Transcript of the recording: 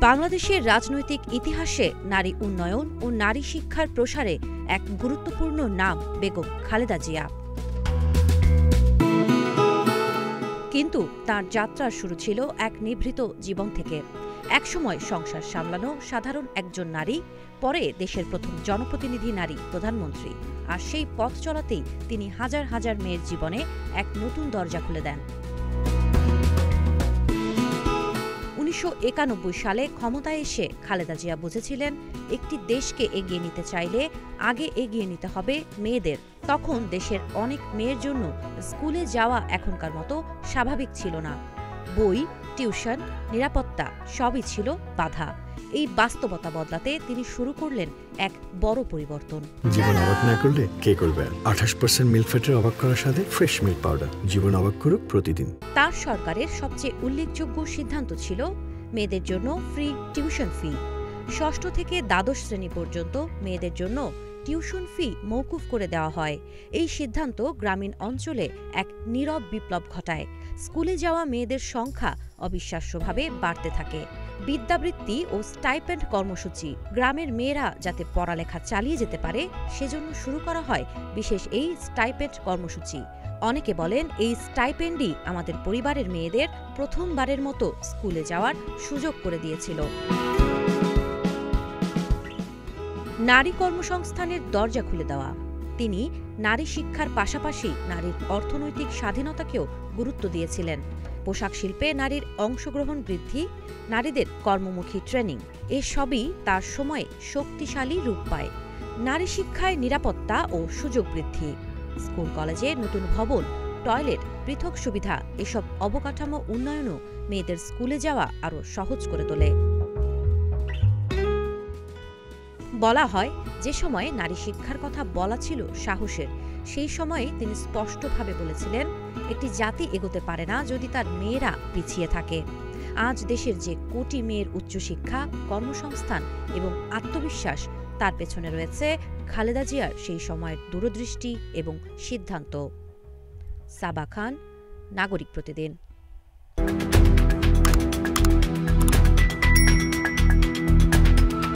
বাংলাদেশের রাজনৈতিক ইতিহাসে নারী উন্নয়ন ও নারী শিক্ষার প্রসারে এক গুরুত্বপূর্ণ নাম বেগম খালেদা জিয়া। কিন্তু তার যাত্রার শুরু ছিল এক নিভৃত জীবন থেকে। একসময় সংসার সামলানো সাধারণ একজন নারী, পরে দেশের প্রথম জনপ্রতিনিধি নারী প্রধানমন্ত্রী। আর সেই পথ চলাতেই তিনি হাজার হাজার মেয়ের জীবনে এক নতুন দরজা খুলে দেন। ১৯৯১ সালে ক্ষমতায় এসে খালেদা জিয়া বুঝেছিলেন, একটি দেশকে এগিয়ে নিতে চাইলে আগে এগিয়ে নিতে হবে মেয়েদের। তখন দেশের অনেক মেয়ের জন্য স্কুলে যাওয়া এখনকার মতো স্বাভাবিক ছিল না। বই, টিউশন, নিরাপত্তা সবই ছিল বাধা। এই বাস্তবতা বদলাতে তিনি শুরু করলেন এক বড় পরিবর্তন। জীবন অবাক না করলে কে করবে? 28% মিল্ক ফ্যাটের অবাক করার সাথে ফ্রেশ মিল্ক পাউডার। জীবন অবাক করুক প্রতিদিন। তার সরকারের সবচেয়ে উল্লেখযোগ্য সিদ্ধান্ত ছিল মেয়েদের জন্য ফ্রি টিউশন ফি। ষষ্ঠ থেকে দ্বাদশ শ্রেণী পর্যন্ত মেয়েদের জন্য টিউশন ফি মওকুফ করে দেওয়া হয়। এই সিদ্ধান্ত গ্রামীণ অঞ্চলে এক নীরব বিপ্লব ঘটায়। স্কুলে যাওয়া মেয়েদের সংখ্যা অবিশ্বাস্যভাবে বাড়তে থাকে। বিদ্যাবৃত্তি ও স্টাইপেন্ড কর্মসূচি, গ্রামের মেয়েরা যাতে পড়ালেখা চালিয়ে যেতে পারে সেজন্য শুরু করা হয় বিশেষ এই স্টাইপেন্ড কর্মসূচি। অনেকে বলেন, এই স্টাইপেন্ডই আমাদের পরিবারের মেয়েদের প্রথমবারের মতো স্কুলে যাওয়ার সুযোগ করে দিয়েছিল। নারী কর্মসংস্থানের দরজা খুলে দেওয়া। তিনি নারী শিক্ষার পাশাপাশি নারীর অর্থনৈতিক স্বাধীনতাকেও গুরুত্ব দিয়েছিলেন। পোশাক শিল্পে নারীর অংশগ্রহণ বৃদ্ধি, নারীদের কর্মমুখী ট্রেনিং, এসবই তার সময়ে শক্তিশালী রূপ পায়। নারী শিক্ষায় নিরাপত্তা ও সুযোগ বৃদ্ধি, স্কুল কলেজে নতুন ভবন, টয়লেট, পৃথক সুবিধা, এসব অবকাঠামো উন্নয়নও মেয়েদের স্কুলে যাওয়া আরও সহজ করে তোলে। বলা হয়, যে সময়ে নারী শিক্ষার কথা বলা ছিল সাহসের, সেই সময়ে তিনি স্পষ্টভাবে বলেছিলেন, একটি জাতি এগোতে পারে না যদি তার মেয়েরা পিছিয়ে থাকে। আজ দেশের যে কোটি মেয়ের উচ্চশিক্ষা, কর্মসংস্থান এবং আত্মবিশ্বাস, তার পেছনে রয়েছে খালেদা জিয়ার সেই সময়ের দূরদৃষ্টি এবং সিদ্ধান্ত। সাবা খান, নাগরিক প্রতিদিন।